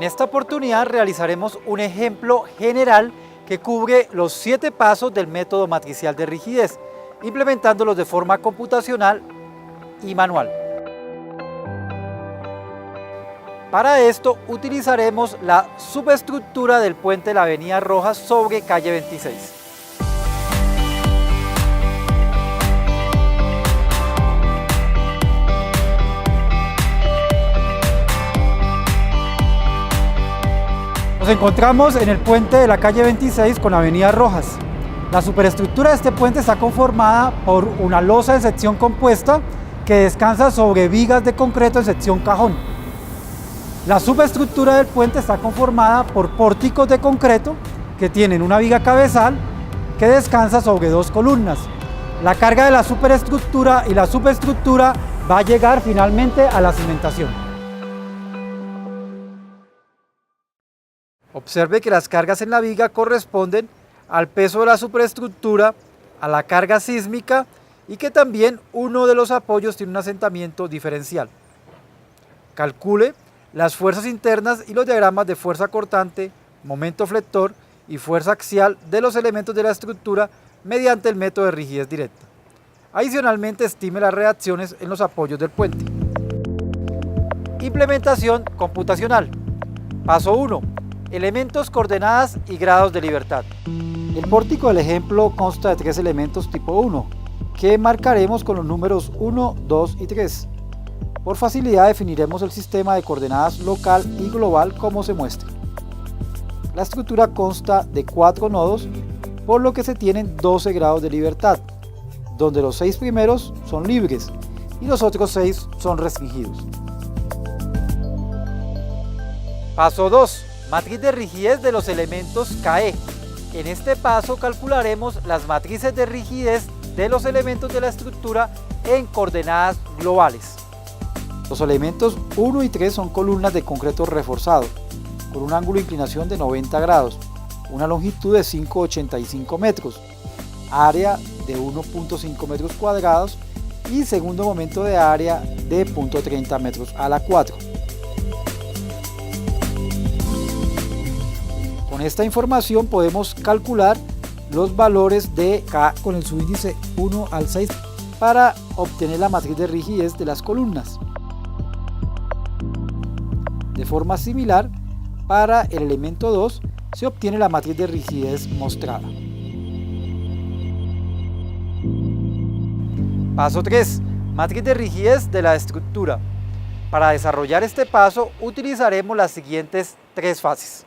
En esta oportunidad realizaremos un ejemplo general que cubre los 7 pasos del método matricial de rigidez, implementándolos de forma computacional y manual. Para esto utilizaremos la subestructura del puente de la Avenida Rojas sobre calle 26. Nos encontramos en el puente de la calle 26 con la Avenida Rojas. La superestructura de este puente está conformada por una losa en sección compuesta que descansa sobre vigas de concreto en sección cajón. La subestructura del puente está conformada por pórticos de concreto que tienen una viga cabezal que descansa sobre 2 columnas. La carga de la superestructura y la subestructura va a llegar finalmente a la cimentación. Observe que las cargas en la viga corresponden al peso de la superestructura, a la carga sísmica y que también uno de los apoyos tiene un asentamiento diferencial. Calcule las fuerzas internas y los diagramas de fuerza cortante, momento flector y fuerza axial de los elementos de la estructura mediante el método de rigidez directa. Adicionalmente, estime las reacciones en los apoyos del puente. Implementación computacional. Paso 1. Elementos, coordenadas y grados de libertad. El pórtico del ejemplo consta de 3 elementos tipo 1, que marcaremos con los números 1, 2 y 3. Por facilidad definiremos el sistema de coordenadas local y global como se muestra. La estructura consta de 4 nodos, por lo que se tienen 12 grados de libertad, donde los 6 primeros son libres y los otros 6 son restringidos. Paso 2. Matriz de rigidez de los elementos KE. En este paso calcularemos las matrices de rigidez de los elementos de la estructura en coordenadas globales. Los elementos 1 y 3 son columnas de concreto reforzado, con un ángulo de inclinación de 90 grados, una longitud de 5,85 metros, área de 1,5 metros cuadrados y segundo momento de área de 0,30 metros a la 4. Con esta información podemos calcular los valores de K con el subíndice 1 al 6 para obtener la matriz de rigidez de las columnas. De forma similar, para el elemento 2 se obtiene la matriz de rigidez mostrada. Paso 3. Matriz de rigidez de la estructura. Para desarrollar este paso utilizaremos las siguientes 3 fases.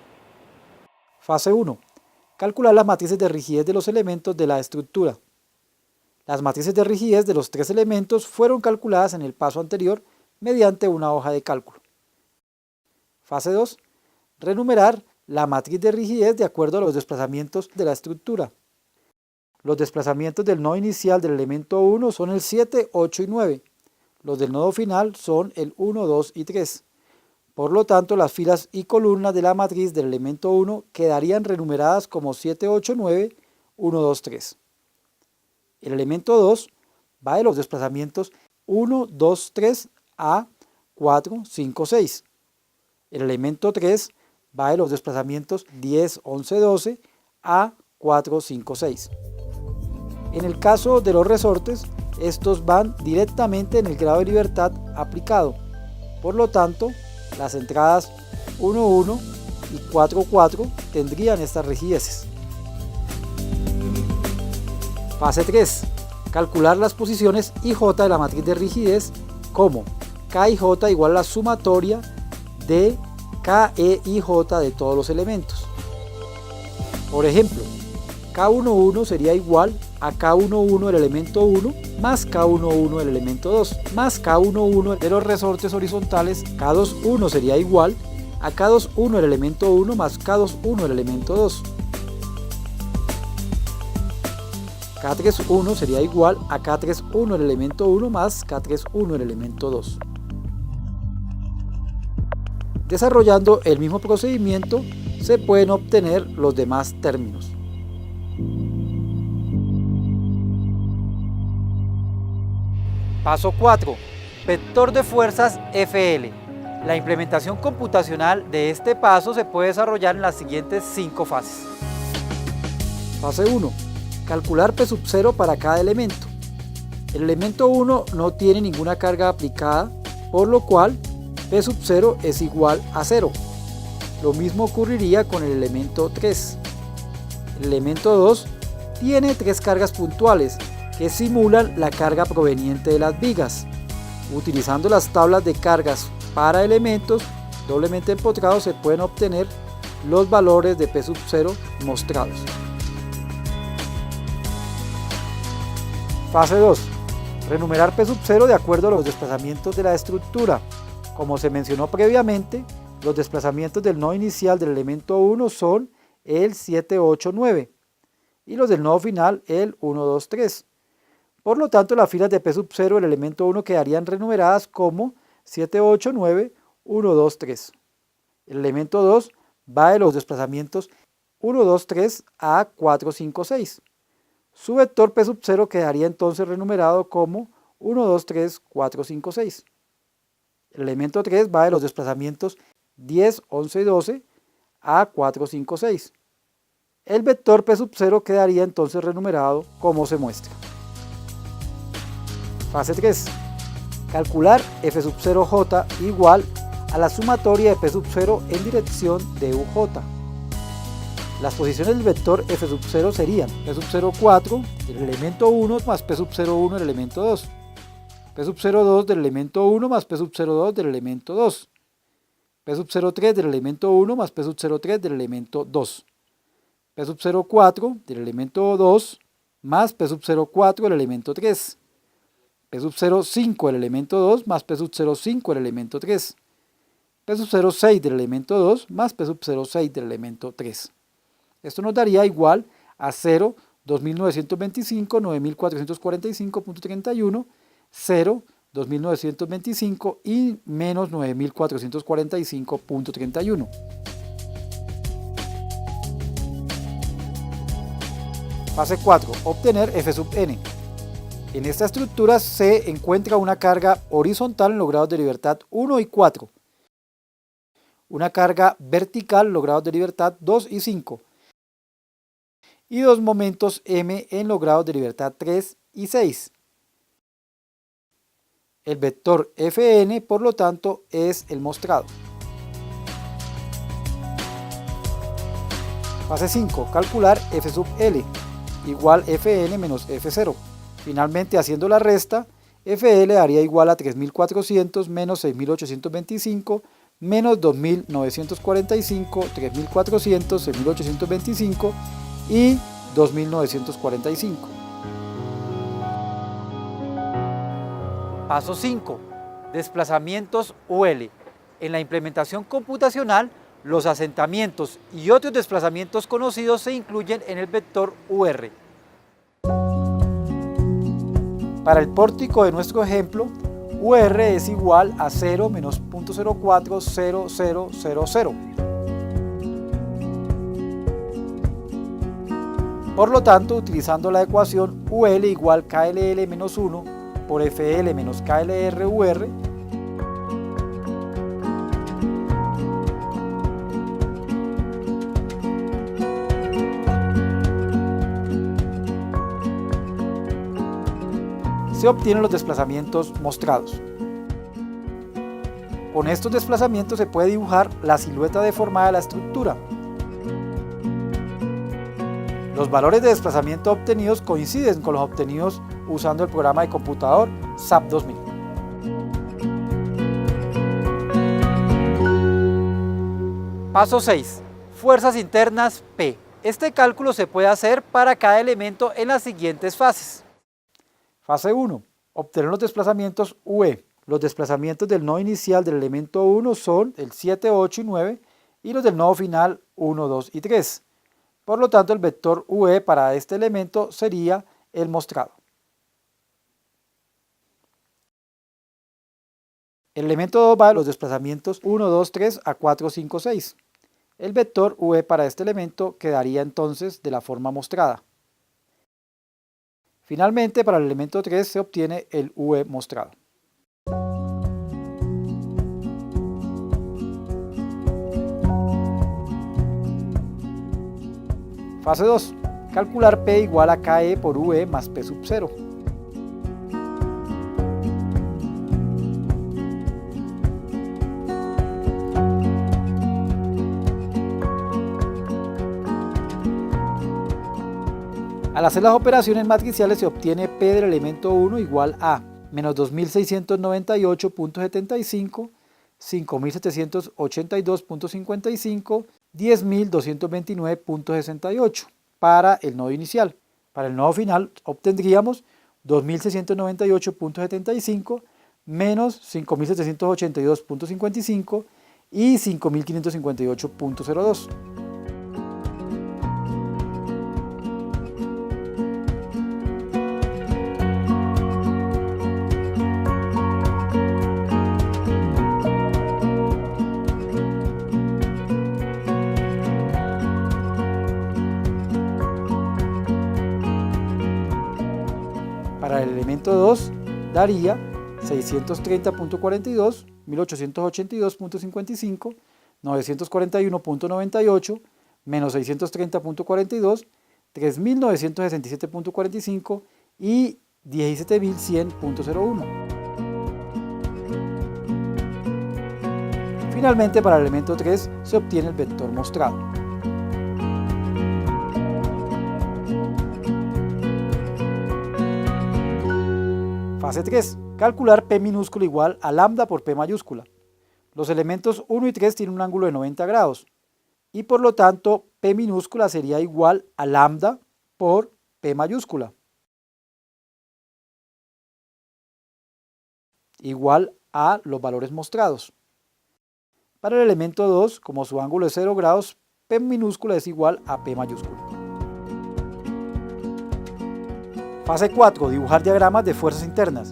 Fase 1. Calcular las matrices de rigidez de los elementos de la estructura. Las matrices de rigidez de los 3 elementos fueron calculadas en el paso anterior mediante una hoja de cálculo. Fase 2. Renumerar la matriz de rigidez de acuerdo a los desplazamientos de la estructura. Los desplazamientos del nodo inicial del elemento 1 son el 7, 8 y 9. Los del nodo final son el 1, 2 y 3. Por lo tanto, las filas y columnas de la matriz del elemento 1 quedarían renumeradas como 7, 8, 9, 1, 2, 3. El elemento 2 va de los desplazamientos 1, 2, 3 a 4, 5, 6. El elemento 3 va de los desplazamientos 10, 11, 12 a 4, 5, 6. En el caso de los resortes, estos van directamente en el grado de libertad aplicado. Por lo tanto, las entradas 1, 1 y 4, 4 tendrían estas rigideces. Fase 3. Calcular las posiciones IJ de la matriz de rigidez como K y J igual a la sumatoria de K, E y J de todos los elementos. Por ejemplo, K11 sería igual a K11 del elemento 1 más K11 del elemento 2 más K11 de los resortes horizontales. K21 sería igual a K21 del elemento 1 más K21 del elemento 2. K31 sería igual a K31 del elemento 1 más K31 del elemento 2. Desarrollando el mismo procedimiento se pueden obtener los demás términos. Paso 4. Vector de fuerzas FL. La implementación computacional de este paso se puede desarrollar en las siguientes 5 fases. Fase 1. Calcular P sub 0 para cada elemento. El elemento 1 no tiene ninguna carga aplicada, por lo cual P sub 0 es igual a 0. Lo mismo ocurriría con el elemento 3. El elemento 2 tiene 3 cargas puntuales que simulan la carga proveniente de las vigas. Utilizando las tablas de cargas para elementos doblemente empotrados se pueden obtener los valores de P sub 0 mostrados. Fase 2. Renumerar P sub 0 de acuerdo a los desplazamientos de la estructura. Como se mencionó previamente, los desplazamientos del nodo inicial del elemento 1 son el 7, 8, 9 y los del nodo final el 1, 2, 3. Por lo tanto, las filas de P sub 0 del elemento 1 quedarían renumeradas como 7, 8, 9, 1, 2, 3. El elemento 2 va de los desplazamientos 1, 2, 3 a 4, 5, 6. Su vector P sub 0 quedaría entonces renumerado como 1, 2, 3, 4, 5, 6. El elemento 3 va de los desplazamientos 10, 11 y 12 a 4, 5, 6. El vector P sub 0 quedaría entonces renumerado como se muestra. Fase 3. Calcular F sub 0j igual a la sumatoria de P sub 0 en dirección de UJ. Las posiciones del vector F sub 0 serían P sub 0, 4 del elemento 1 más P sub 0, 1 del elemento 2. P sub 0, 2 del elemento 1 más P sub 0, 2 del elemento 2. P sub 0, 3 del elemento 1 más P sub 0, 3 del elemento 2. P sub 0, 4 del elemento 2 más P sub 0, 4 del elemento 3. P sub 0, 5 del elemento 2 más P sub 0, 5 del elemento 3. P sub 0, 6 del elemento 2 más P sub 0, 6 del elemento 3. Esto nos daría igual a 0, 2925, 9445.31, 0, 2925 y menos 9445.31. Fase 4. Obtener F sub n. En esta estructura se encuentra una carga horizontal en los grados de libertad 1 y 4, una carga vertical en los grados de libertad 2 y 5, y dos momentos M en los grados de libertad 3 y 6. El vector Fn, por lo tanto, es el mostrado. Fase 5. Calcular F sub L igual Fn menos F0. Finalmente, haciendo la resta, FL daría igual a 3400 menos 6825 menos 2945, 3400, 6825 y 2945. Paso 5. Desplazamientos UL. En la implementación computacional, los asentamientos y otros desplazamientos conocidos se incluyen en el vector UR. Para el pórtico de nuestro ejemplo, UR es igual a 0 menos 0.040000. Por lo tanto, utilizando la ecuación UL igual KLL menos 1 por FL menos KLR UR, se obtienen los desplazamientos mostrados. Con estos desplazamientos se puede dibujar la silueta deformada de la estructura. Los valores de desplazamiento obtenidos coinciden con los obtenidos usando el programa de computador SAP 2000. Paso 6. Fuerzas internas P. Este cálculo se puede hacer para cada elemento en las siguientes fases. Fase 1. Obtener los desplazamientos UE. Los desplazamientos del nodo inicial del elemento 1 son el 7, 8 y 9 y los del nodo final 1, 2 y 3. Por lo tanto, el vector UE para este elemento sería el mostrado. El elemento 2 va de los desplazamientos 1, 2, 3 a 4, 5, 6. El vector UE para este elemento quedaría entonces de la forma mostrada. Finalmente, para el elemento 3 se obtiene el UE mostrado. Fase 2. Calcular P igual a KE por UE más P sub 0. Al hacer las operaciones matriciales se obtiene P del elemento 1 igual a menos 2698.75, 5782.55, 10.229.68 para el nodo inicial. Para el nodo final obtendríamos 2698.75 menos 5782.55 y 5558.02. Para el elemento 2 daría 630.42, 1882.55, 941.98, menos 630.42, 3967.45 y 17100.01. Finalmente, para el elemento 3 se obtiene el vector mostrado. Fase 3. Calcular P minúscula igual a lambda por P mayúscula. Los elementos 1 y 3 tienen un ángulo de 90 grados y por lo tanto P minúscula sería igual a lambda por P mayúscula igual a los valores mostrados. Para el elemento 2, como su ángulo es 0 grados, P minúscula es igual a P mayúscula. Fase 4. Dibujar diagramas de fuerzas internas.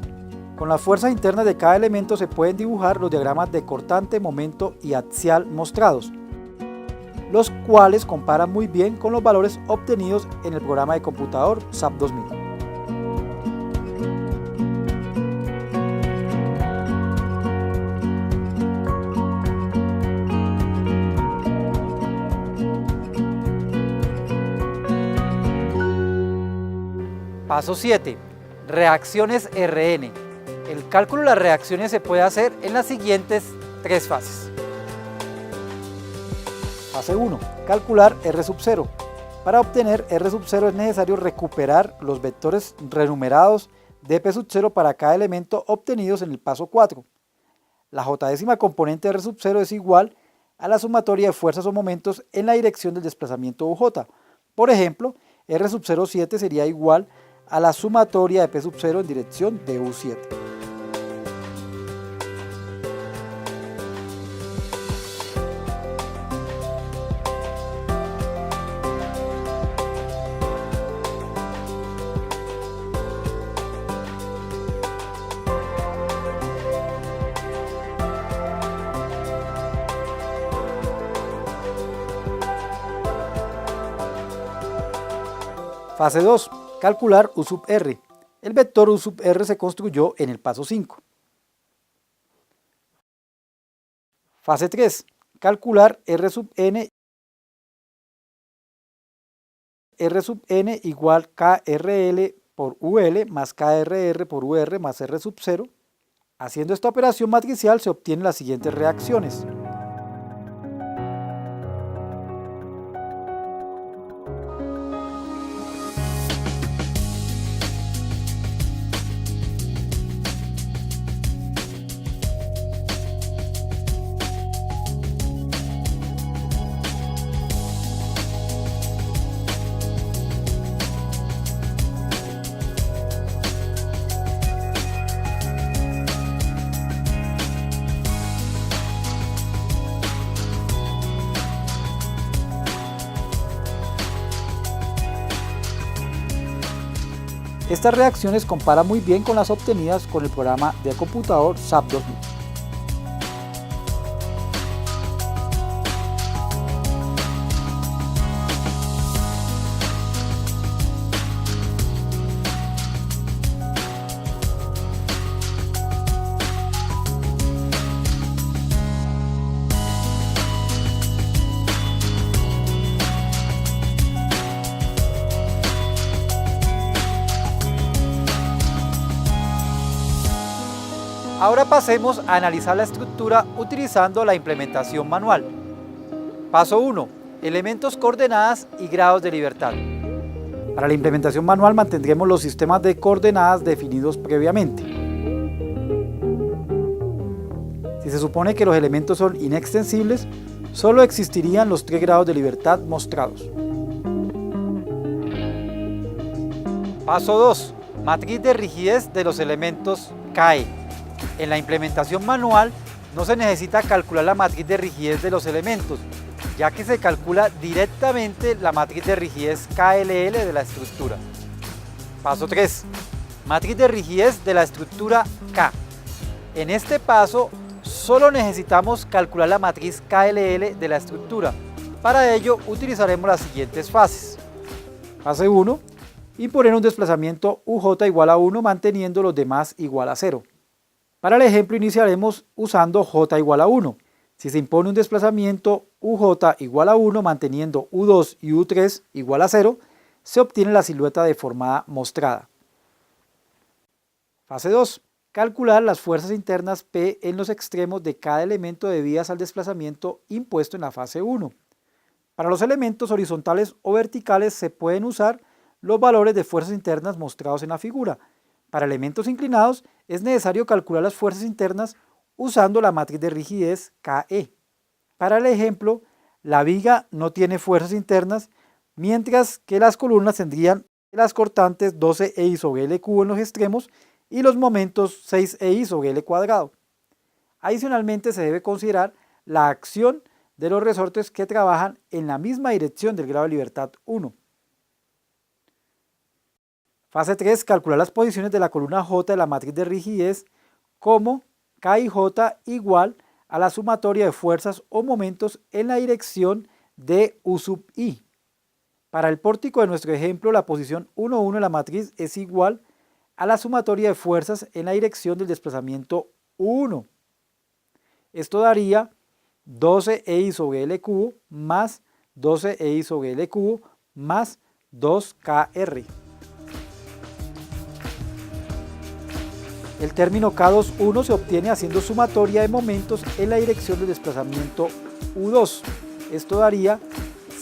Con las fuerzas internas de cada elemento se pueden dibujar los diagramas de cortante, momento y axial mostrados, los cuales comparan muy bien con los valores obtenidos en el programa de computador SAP 2000. Paso 7. Reacciones RN. El cálculo de las reacciones se puede hacer en las siguientes tres fases. Fase 1. Calcular R sub 0. Para obtener R sub 0 es necesario recuperar los vectores renumerados de P sub 0 para cada elemento obtenidos en el paso 4. La j-décima componente de R sub 0 es igual a la sumatoria de fuerzas o momentos en la dirección del desplazamiento UJ. Por ejemplo, R sub 0,7 sería igual a la sumatoria de P sub 0 en dirección de U7. Fase 2. Calcular U sub R. El vector U sub R se construyó en el paso 5. Fase 3. Calcular R sub N. R sub N igual KRL por UL más KRR por UR más R sub 0. Haciendo esta operación matricial se obtienen las siguientes reacciones. Estas reacciones comparan muy bien con las obtenidas con el programa de computador SAP 2000. Ahora pasemos a analizar la estructura utilizando la implementación manual. Paso 1. Elementos, coordenadas y grados de libertad. Para la implementación manual mantendremos los sistemas de coordenadas definidos previamente. Si se supone que los elementos son inextensibles, solo existirían los 3 grados de libertad mostrados. Paso 2. Matriz de rigidez de los elementos KE. En la implementación manual no se necesita calcular la matriz de rigidez de los elementos, ya que se calcula directamente la matriz de rigidez KLL de la estructura. Paso 3. Matriz de rigidez de la estructura K. En este paso solo necesitamos calcular la matriz KLL de la estructura. Para ello utilizaremos las siguientes fases. Fase 1. Imponer un desplazamiento UJ igual a 1 manteniendo los demás igual a 0. Para el ejemplo iniciaremos usando J igual a 1. Si se impone un desplazamiento UJ igual a 1 manteniendo U2 y U3 igual a 0, se obtiene la silueta deformada mostrada. Fase 2. Calcular las fuerzas internas P en los extremos de cada elemento debidas al desplazamiento impuesto en la fase 1. Para los elementos horizontales o verticales se pueden usar los valores de fuerzas internas mostrados en la figura. Para elementos inclinados es necesario calcular las fuerzas internas usando la matriz de rigidez KE. Para el ejemplo, la viga no tiene fuerzas internas, mientras que las columnas tendrían las cortantes 12EI sobre L cubo en los extremos y los momentos 6EI sobre L cuadrado. Adicionalmente se debe considerar la acción de los resortes que trabajan en la misma dirección del grado de libertad 1. Fase 3. Calcular las posiciones de la columna J de la matriz de rigidez como K y J igual a la sumatoria de fuerzas o momentos en la dirección de U sub I. Para el pórtico de nuestro ejemplo, la posición 1, 1 de la matriz es igual a la sumatoria de fuerzas en la dirección del desplazamiento 1. Esto daría 12EI sobre L cubo más 12EI sobre L cubo más 2KR. El término K2,1 se obtiene haciendo sumatoria de momentos en la dirección del desplazamiento U2. Esto daría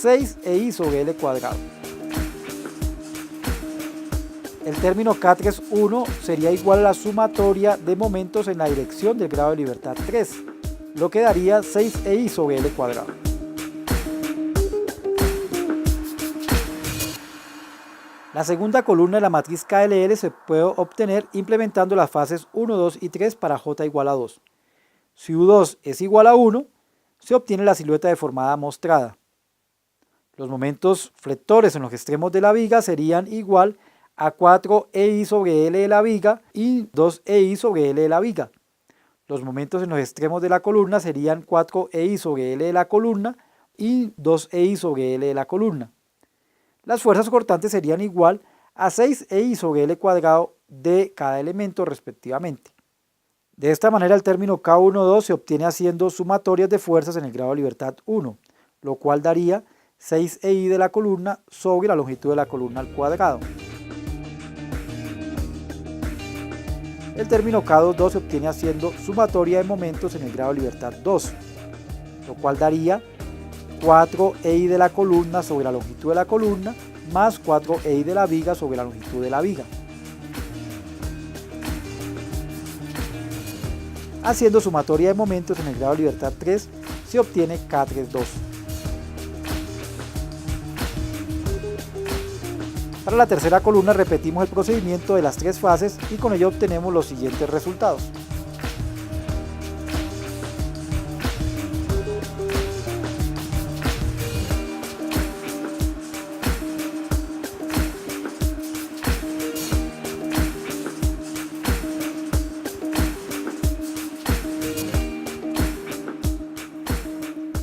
6EI sobre L cuadrado. El término K3,1 sería igual a la sumatoria de momentos en la dirección del grado de libertad 3, lo que daría 6EI sobre L cuadrado. La segunda columna de la matriz KLL se puede obtener implementando las fases 1, 2 y 3 para J igual a 2. Si U2 es igual a 1, se obtiene la silueta deformada mostrada. Los momentos flectores en los extremos de la viga serían igual a 4EI sobre L de la viga y 2EI sobre L de la viga. Los momentos en los extremos de la columna serían 4EI sobre L de la columna y 2EI sobre L de la columna. Las fuerzas cortantes serían igual a 6EI sobre L cuadrado de cada elemento respectivamente. De esta manera el término K12 se obtiene haciendo sumatorias de fuerzas en el grado de libertad 1, lo cual daría 6EI de la columna sobre la longitud de la columna al cuadrado. El término K22 se obtiene haciendo sumatoria de momentos en el grado de libertad 2, lo cual daría 4EI de la columna sobre la longitud de la columna más 4EI de la viga sobre la longitud de la viga. Haciendo sumatoria de momentos en el grado de libertad 3 se obtiene K32. Para la tercera columna repetimos el procedimiento de las 3 fases y con ello obtenemos los siguientes resultados.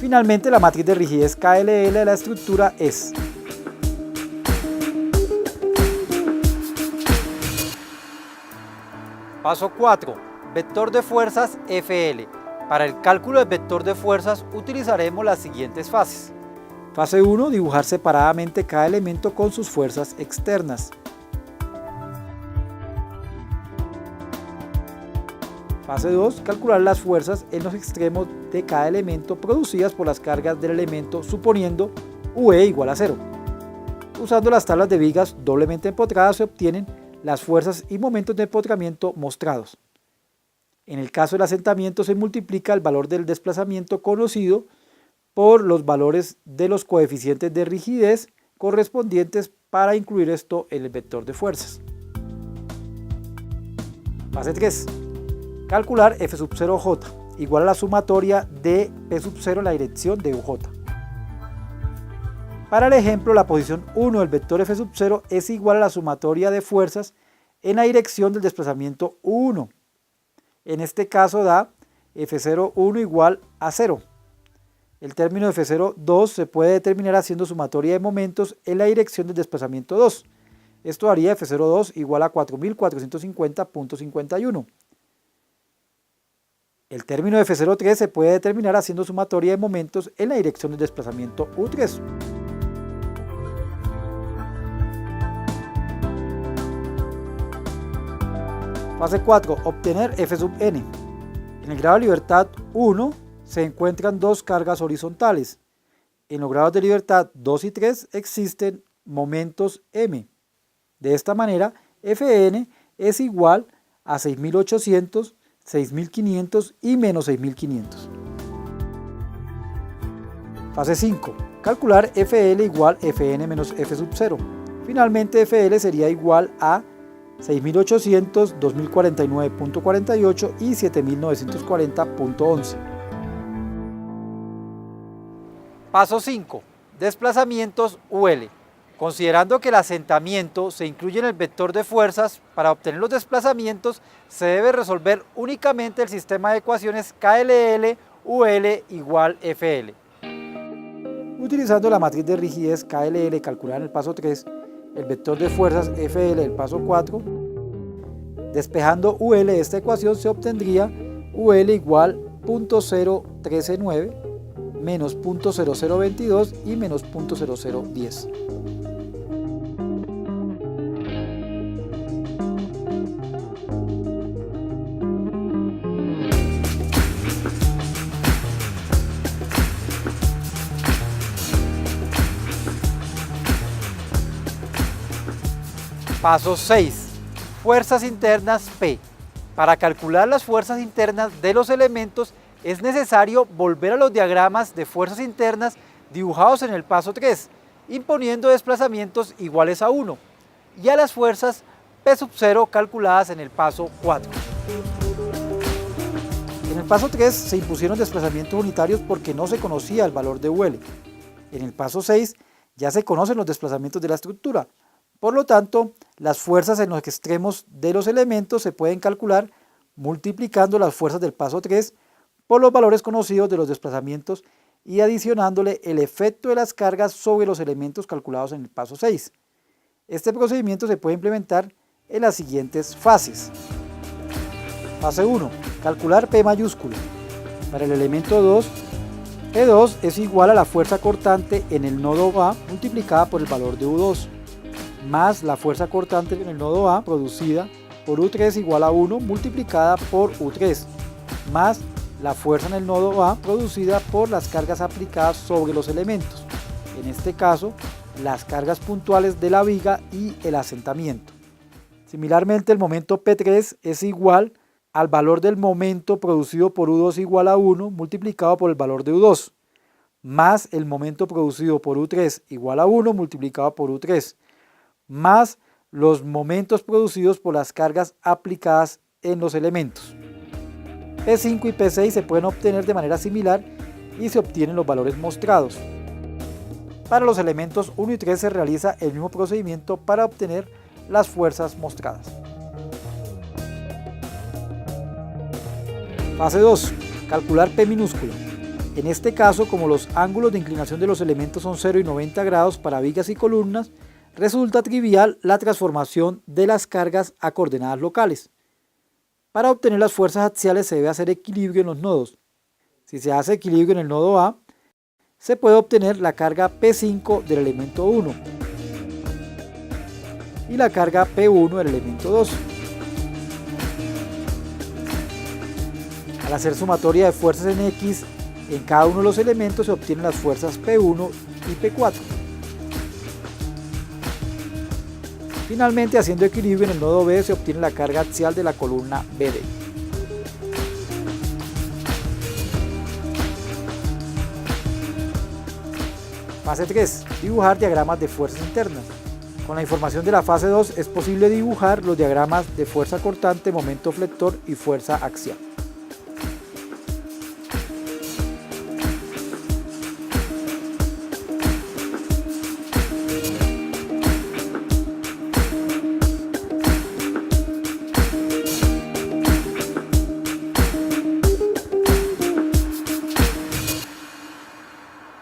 Finalmente, la matriz de rigidez KLL de la estructura es Paso 4. Vector de fuerzas FL. Para el cálculo del vector de fuerzas utilizaremos las siguientes fases. Fase 1. Dibujar separadamente cada elemento con sus fuerzas externas. Fase 2. Calcular las fuerzas en los extremos de cada elemento producidas por las cargas del elemento suponiendo UE igual a 0. Usando las tablas de vigas doblemente empotradas se obtienen las fuerzas y momentos de empotramiento mostrados. En el caso del asentamiento se multiplica el valor del desplazamiento conocido por los valores de los coeficientes de rigidez correspondientes para incluir esto en el vector de fuerzas. Fase 3. Calcular F0J igual a la sumatoria de P0 en la dirección de UJ. Para el ejemplo, la posición 1 del vector F0 es igual a la sumatoria de fuerzas en la dirección del desplazamiento 1. En este caso da F01 igual a 0. El término F02 se puede determinar haciendo sumatoria de momentos en la dirección del desplazamiento 2. Esto daría F02 igual a 4450.51. El término F03 se puede determinar haciendo sumatoria de momentos en la dirección del desplazamiento U3. Fase 4. Obtener F sub n. En el grado de libertad 1 se encuentran dos cargas horizontales. En los grados de libertad 2 y 3 existen momentos m. De esta manera, Fn es igual a 6800, 6500 y menos 6500. Fase 5. Calcular Fl igual Fn menos F sub 0. Finalmente Fl sería igual a 6800, 2049.48 y 7940.11. Paso 5. Desplazamientos UL. Considerando que el asentamiento se incluye en el vector de fuerzas, para obtener los desplazamientos se debe resolver únicamente el sistema de ecuaciones KLL UL igual FL. Utilizando la matriz de rigidez KLL calculada en el paso 3, el vector de fuerzas FL del paso 4, despejando UL de esta ecuación se obtendría UL igual 0.0139 menos 0.0022 y menos 0.0010. Paso 6. Fuerzas internas P. Para calcular las fuerzas internas de los elementos es necesario volver a los diagramas de fuerzas internas dibujados en el paso 3, imponiendo desplazamientos iguales a 1, y a las fuerzas P sub 0 calculadas en el paso 4. En el paso 3 se impusieron desplazamientos unitarios porque no se conocía el valor de UL. En el paso 6 ya se conocen los desplazamientos de la estructura. Por lo tanto, las fuerzas en los extremos de los elementos se pueden calcular multiplicando las fuerzas del paso 3 por los valores conocidos de los desplazamientos y adicionándole el efecto de las cargas sobre los elementos calculados en el paso 6. Este procedimiento se puede implementar en las siguientes fases. Fase 1. Calcular P mayúscula. Para el elemento 2, P2 es igual a la fuerza cortante en el nodo A multiplicada por el valor de U2, más la fuerza cortante en el nodo A producida por U3 igual a 1 multiplicada por U3, más la fuerza en el nodo A producida por las cargas aplicadas sobre los elementos, en este caso las cargas puntuales de la viga y el asentamiento. Similarmente, el momento P3 es igual al valor del momento producido por U2 igual a 1 multiplicado por el valor de U2, más el momento producido por U3 igual a 1 multiplicado por U3, más los momentos producidos por las cargas aplicadas en los elementos. P5 y P6 se pueden obtener de manera similar y se obtienen los valores mostrados. Para los elementos 1 y 3 se realiza el mismo procedimiento para obtener las fuerzas mostradas. Fase 2. Calcular P minúscula. En este caso, como los ángulos de inclinación de los elementos son 0 y 90 grados para vigas y columnas, resulta trivial la transformación de las cargas a coordenadas locales. Para obtener las fuerzas axiales se debe hacer equilibrio en los nodos. Si se hace equilibrio en el nodo A, se puede obtener la carga P5 del elemento 1 y la carga P1 del elemento 2. Al hacer sumatoria de fuerzas en X en cada uno de los elementos se obtienen las fuerzas P1 y P4. Finalmente, haciendo equilibrio en el nodo B se obtiene la carga axial de la columna BD. Fase 3. Dibujar diagramas de fuerzas internas. Con la información de la fase 2 es posible dibujar los diagramas de fuerza cortante, momento flector y fuerza axial.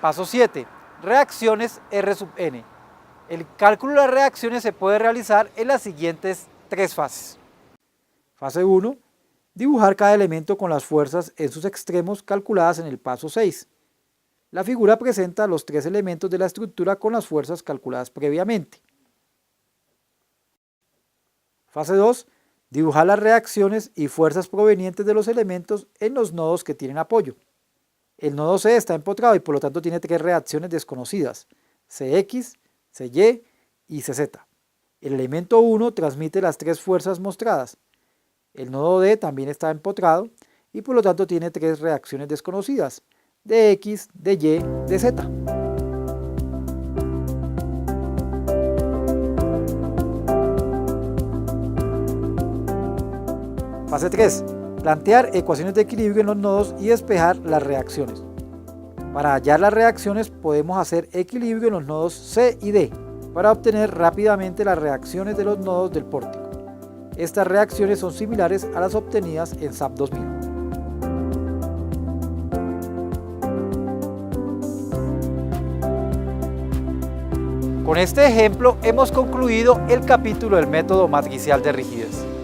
Paso 7. Reacciones R sub n. El cálculo de las reacciones se puede realizar en las siguientes tres fases. Fase 1. Dibujar cada elemento con las fuerzas en sus extremos calculadas en el paso 6. La figura presenta los tres elementos de la estructura con las fuerzas calculadas previamente. Fase 2. Dibujar las reacciones y fuerzas provenientes de los elementos en los nodos que tienen apoyo. El nodo C está empotrado y por lo tanto tiene tres reacciones desconocidas, Cx, Cy y Cz. El elemento 1 transmite las tres fuerzas mostradas. El nodo D también está empotrado y por lo tanto tiene tres reacciones desconocidas, Dx, Dy, Dz. Fase 3. Plantear ecuaciones de equilibrio en los nodos y despejar las reacciones. Para hallar las reacciones podemos hacer equilibrio en los nodos C y D para obtener rápidamente las reacciones de los nodos del pórtico. Estas reacciones son similares a las obtenidas en SAP 2000. Con este ejemplo hemos concluido el capítulo del método matricial de rigidez.